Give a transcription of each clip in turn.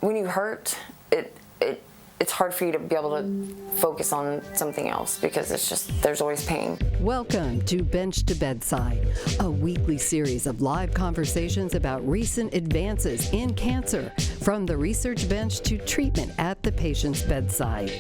when you hurt, it's hard for you to be able to focus on something else because it's just, there's always pain. Welcome to Bench to Bedside, a weekly series of live conversations about recent advances in cancer, from the research bench to treatment at the patient's bedside.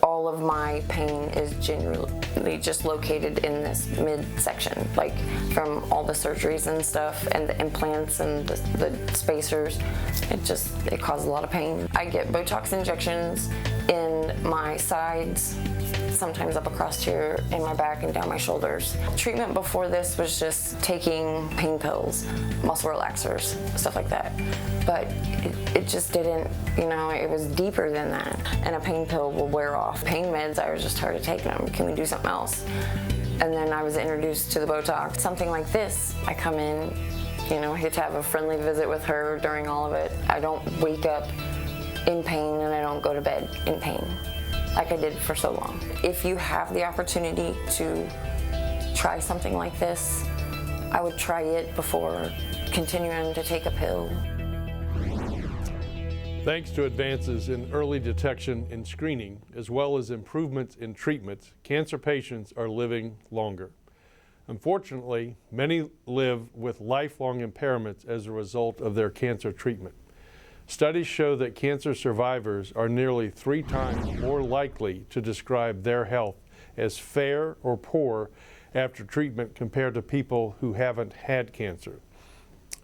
All of my pain is generally just located in this midsection, like from all the surgeries and stuff and the implants and the spacers. It causes a lot of pain. I get Botox injections in my sides, sometimes up across here in my back and down my shoulders. Treatment before this was just taking pain pills, muscle relaxers, stuff like that. But it just didn't, it was deeper than that. And a pain pill will wear off. Pain meds, I was just tired of taking them. Can we do something else? And then I was introduced to the Botox. Something like this, I come in, I get to have a friendly visit with her during all of it. I don't wake up in pain and I don't go to bed in pain like I did for so long. If you have the opportunity to try something like this, I would try it before continuing to take a pill. Thanks to advances in early detection and screening, as well as improvements in treatments, cancer patients are living longer. Unfortunately, many live with lifelong impairments as a result of their cancer treatment. Studies show that cancer survivors are nearly 3 times more likely to describe their health as fair or poor after treatment compared to people who haven't had cancer.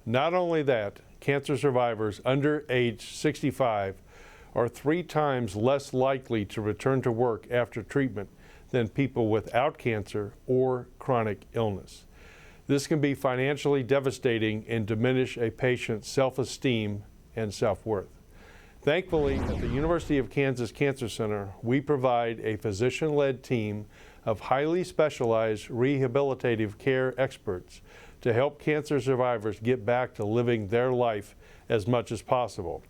Not only that, cancer survivors under age 65 are 3 times less likely to return to work after treatment than people without cancer or chronic illness. This can be financially devastating and diminish a patient's self-esteem and self-worth. Thankfully, at the University of Kansas Cancer Center, we provide a physician-led team of highly specialized rehabilitative care experts to help cancer survivors get back to living their life as much as possible.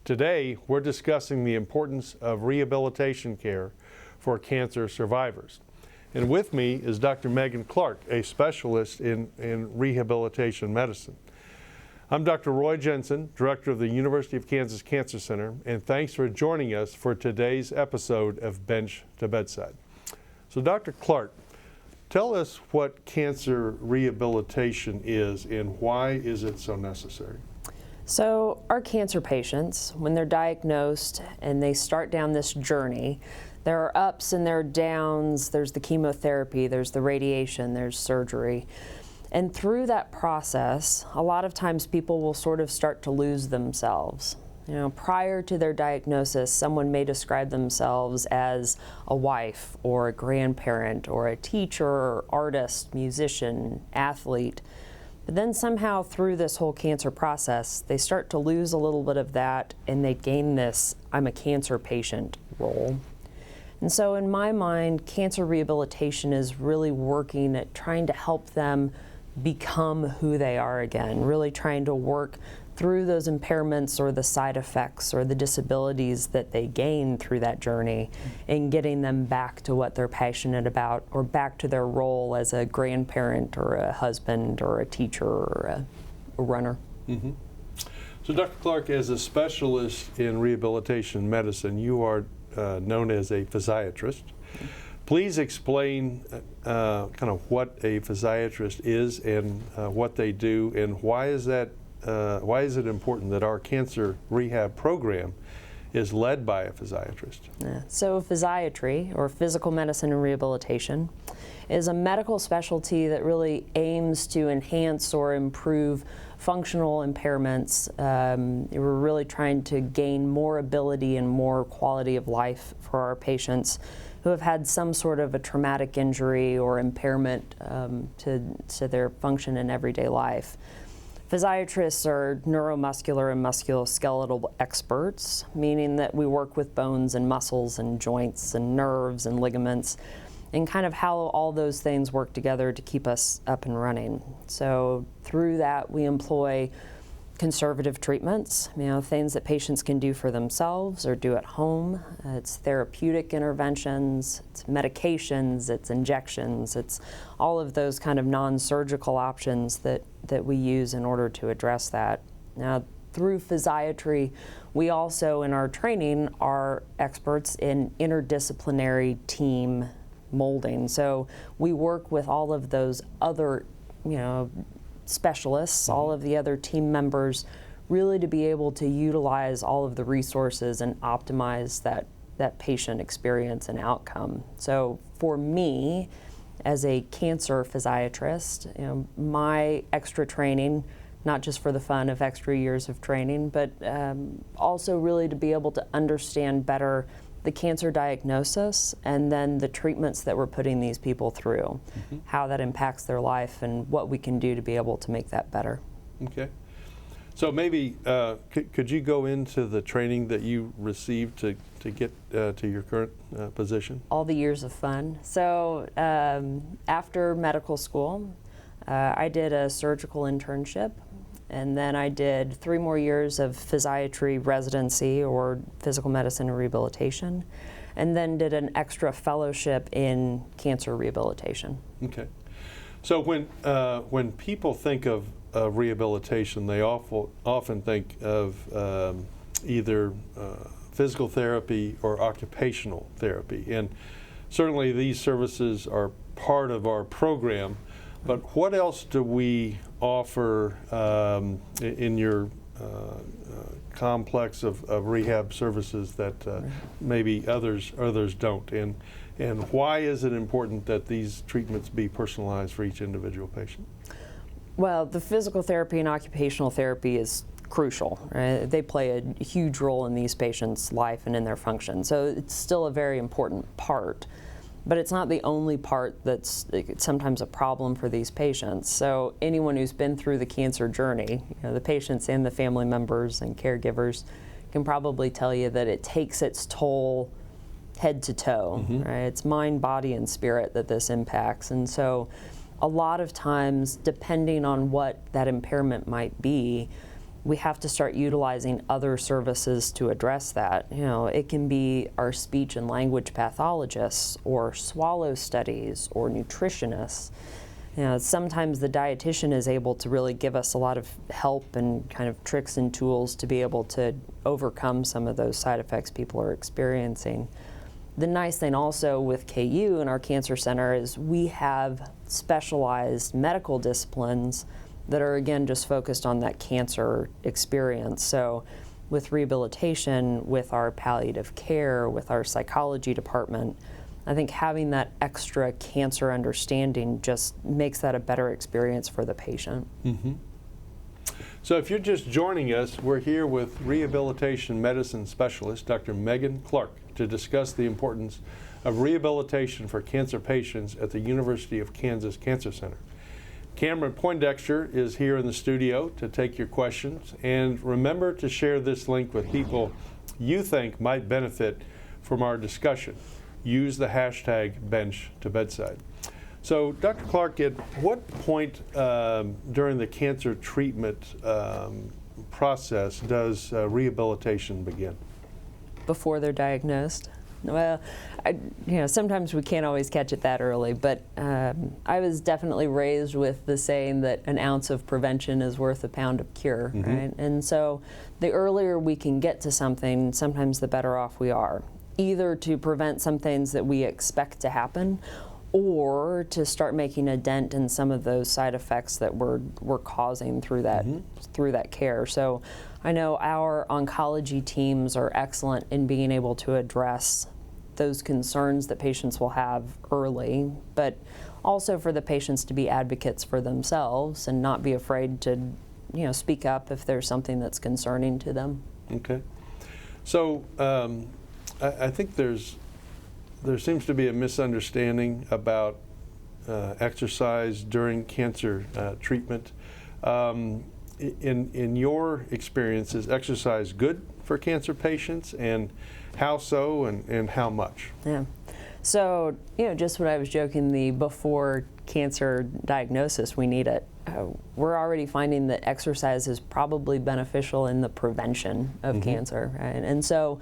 Today, we're discussing the importance of rehabilitation care for cancer survivors. And with me is Dr. Megan Clark, a specialist in rehabilitation medicine. I'm Dr. Roy Jensen, Director of the University of Kansas Cancer Center, and thanks for joining us for today's episode of Bench to Bedside. So Dr. Clark, tell us what cancer rehabilitation is and why is it so necessary? So our cancer patients, when they're diagnosed and they start down this journey, there are ups and there are downs. There's the chemotherapy, there's the radiation, there's surgery. And through that process, a lot of times people will sort of start to lose themselves. Prior to their diagnosis, someone may describe themselves as a wife or a grandparent or a teacher or artist, musician, athlete. But then somehow through this whole cancer process, they start to lose a little bit of that and they gain this I'm a cancer patient role. And so in my mind, cancer rehabilitation is really working at trying to help them become who they are again, really trying to work through those impairments or the side effects or the disabilities that they gain through that journey and getting them back to what they're passionate about or back to their role as a grandparent or a husband or a teacher or a runner. Mm-hmm. So Dr. Clark, as a specialist in rehabilitation medicine, you are known as a physiatrist. Please explain kind of what a physiatrist is and what they do, and why is it important that our cancer rehab program is led by a physiatrist? So physiatry, or physical medicine and rehabilitation, is a medical specialty that really aims to enhance or improve functional impairments. We're really trying to gain more ability and more quality of life for our patients who have had some sort of a traumatic injury or impairment to their function in everyday life. Physiatrists are neuromuscular and musculoskeletal experts, meaning that we work with bones and muscles and joints and nerves and ligaments and kind of how all those things work together to keep us up and running. So through that, we employ conservative treatments, things that patients can do for themselves or do at home. It's therapeutic interventions, it's medications, it's injections, it's all of those kind of non-surgical options that we use in order to address that. Now, through physiatry, we also in our training are experts in interdisciplinary team molding. So we work with all of those other, specialists, all of the other team members, really to be able to utilize all of the resources and optimize that patient experience and outcome. So for me, as a cancer physiatrist, my extra training, not just for the fun of extra years of training, but also really to be able to understand better the cancer diagnosis and then the treatments that we're putting these people through, how that impacts their life and what we can do to be able to make that better. Okay. So maybe could you go into the training that you received to get to your current position? All the years of fun. So after medical school, I did a surgical internship, and then I did 3 more years of physiatry residency or physical medicine and rehabilitation, and then did an extra fellowship in cancer rehabilitation. Okay. So when people think of rehabilitation, they often think of either physical therapy or occupational therapy, and certainly these services are part of our program. But what else do we offer in your complex of rehab services that maybe others don't? And why is it important that these treatments be personalized for each individual patient? Well, the physical therapy and occupational therapy is crucial, right? They play a huge role in these patients' life and in their function. So it's still a very important part. But it's not the only part that's sometimes a problem for these patients. So anyone who's been through the cancer journey, the patients and the family members and caregivers can probably tell you that it takes its toll head to toe, right? It's mind, body, and spirit that this impacts. And so a lot of times, depending on what that impairment might be, we have to start utilizing other services to address that. It can be our speech and language pathologists or swallow studies or nutritionists. Sometimes the dietitian is able to really give us a lot of help and kind of tricks and tools to be able to overcome some of those side effects people are experiencing. The nice thing also with KU and our cancer center is we have specialized medical disciplines that are, again, just focused on that cancer experience. So with rehabilitation, with our palliative care, with our psychology department, I think having that extra cancer understanding just makes that a better experience for the patient. So if you're just joining us, we're here with rehabilitation medicine specialist, Dr. Megan Clark, to discuss the importance of rehabilitation for cancer patients at the University of Kansas Cancer Center. Cameron Poindexter is here in the studio to take your questions, and remember to share this link with people you think might benefit from our discussion. Use the hashtag #BenchToBedside. So, Dr. Clark, at what point during the cancer treatment process does rehabilitation begin? Before they're diagnosed. Well, sometimes we can't always catch it that early, but I was definitely raised with the saying that an ounce of prevention is worth a pound of cure, right? And so the earlier we can get to something, sometimes the better off we are, either to prevent some things that we expect to happen or to start making a dent in some of those side effects that we're causing through that care. So I know our oncology teams are excellent in being able to address those concerns that patients will have early, but also for the patients to be advocates for themselves and not be afraid to, speak up if there's something that's concerning to them. Okay. So I think there seems to be a misunderstanding about exercise during cancer treatment. In your experience, is exercise good for cancer patients, and how so, and how much? Yeah. So, just what I was joking, the before cancer diagnosis, we need it. We're already finding that exercise is probably beneficial in the prevention of cancer, right? And so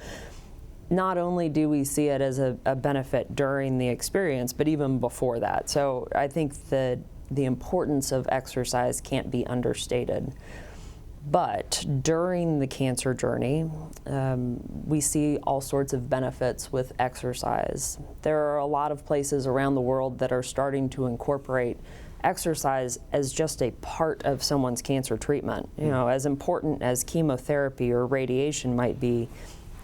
not only do we see it as a benefit during the experience, but even before that. So I think that the importance of exercise can't be understated. But during the cancer journey, we see all sorts of benefits with exercise. There are a lot of places around the world that are starting to incorporate exercise as just a part of someone's cancer treatment. As important as chemotherapy or radiation might be,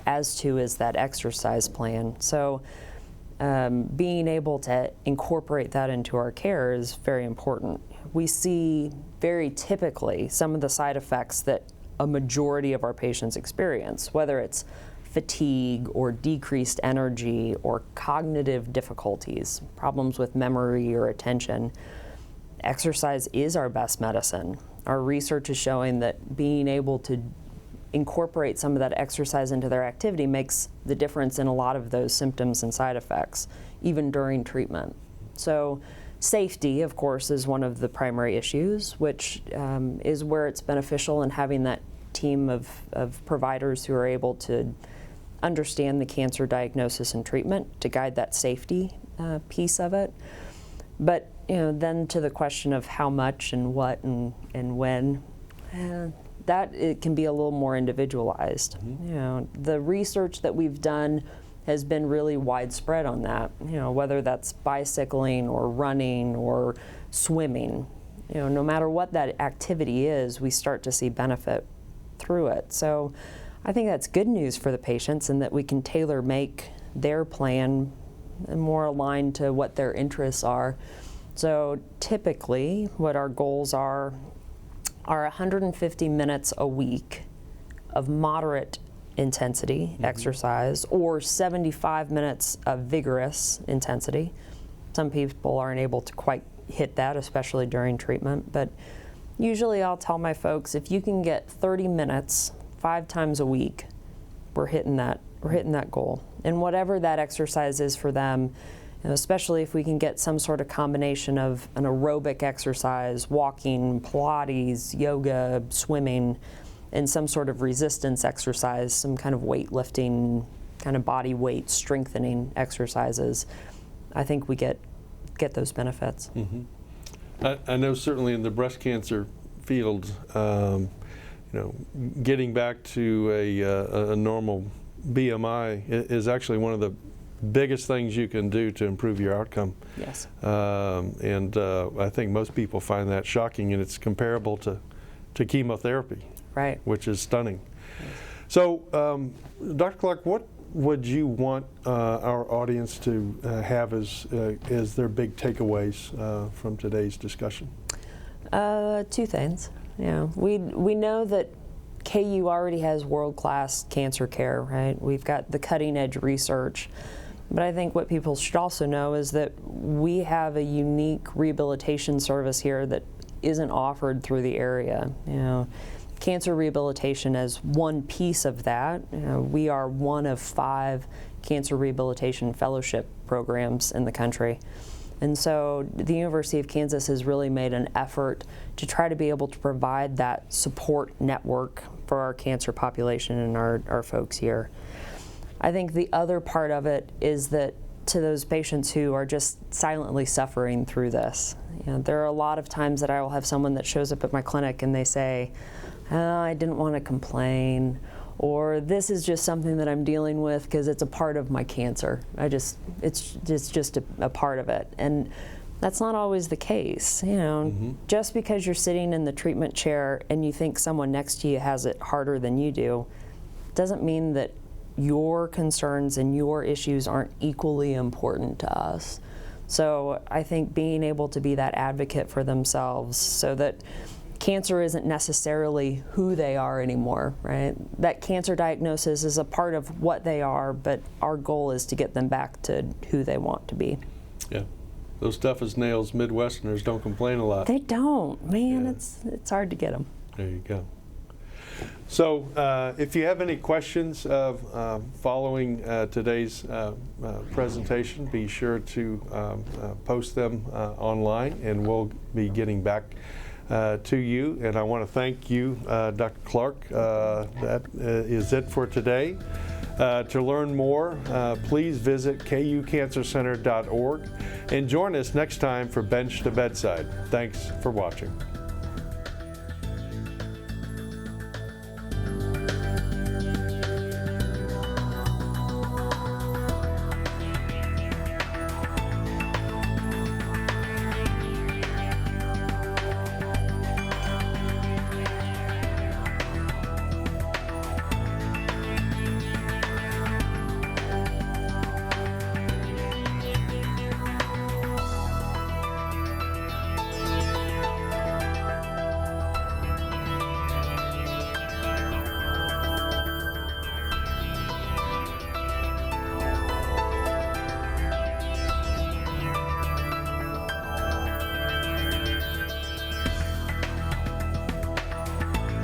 as to is that exercise plan. So being able to incorporate that into our care is very important. We see very typically some of the side effects that a majority of our patients experience, whether it's fatigue or decreased energy or cognitive difficulties, problems with memory or attention. Exercise is our best medicine. Our research is showing that being able to incorporate some of that exercise into their activity makes the difference in a lot of those symptoms and side effects, even during treatment. So safety, of course, is one of the primary issues, which is where it's beneficial in having that team of providers who are able to understand the cancer diagnosis and treatment to guide that safety piece of it. But then to the question of how much and what and when, that it can be a little more individualized. The research that we've done has been really widespread on that. Whether that's bicycling or running or swimming, no matter what that activity is, we start to see benefit through it. So I think that's good news for the patients, and that we can tailor make their plan more aligned to what their interests are. So typically what our goals are 150 minutes a week of moderate intensity exercise, or 75 minutes of vigorous intensity. Some people aren't able to quite hit that, especially during treatment, but usually I'll tell my folks, if you can get 30 minutes 5 times a week, we're hitting that goal. And whatever that exercise is for them, especially if we can get some sort of combination of an aerobic exercise, walking, Pilates, yoga, swimming, and some sort of resistance exercise, some kind of weightlifting, kind of body weight strengthening exercises, I think we get those benefits. I know certainly in the breast cancer field, getting back to a normal BMI is actually one of the biggest things you can do to improve your outcome. Yes. And I think most people find that shocking, and it's comparable to chemotherapy, Right. which is stunning. Yes. So, Dr. Clark, what would you want our audience to have as their big takeaways from today's discussion? 2 things. We know that KU already has world-class cancer care, right? We've got the cutting-edge research. But I think what people should also know is that we have a unique rehabilitation service here that isn't offered through the area. Cancer rehabilitation is one piece of that. We are one of 5 cancer rehabilitation fellowship programs in the country. And so the University of Kansas has really made an effort to try to be able to provide that support network for our cancer population and our folks here. I think the other part of it is that to those patients who are just silently suffering through this, there are a lot of times that I will have someone that shows up at my clinic and they say, I didn't want to complain, or this is just something that I'm dealing with because it's a part of my cancer. It's just a part of it. And that's not always the case. Just because you're sitting in the treatment chair and you think someone next to you has it harder than you do, doesn't mean that your concerns and your issues aren't equally important to us. So I think being able to be that advocate for themselves so that cancer isn't necessarily who they are anymore, right? That cancer diagnosis is a part of what they are, but our goal is to get them back to who they want to be. Yeah. Those tough as nails Midwesterners don't complain a lot. They don't. Man, it's hard to get them. There you go. So if you have any questions following today's presentation, be sure to post them online, and we'll be getting back to you. And I want to thank you, Dr. Clark. That is it for today. To learn more, please visit kucancercenter.org and join us next time for Bench to Bedside. Thanks for watching.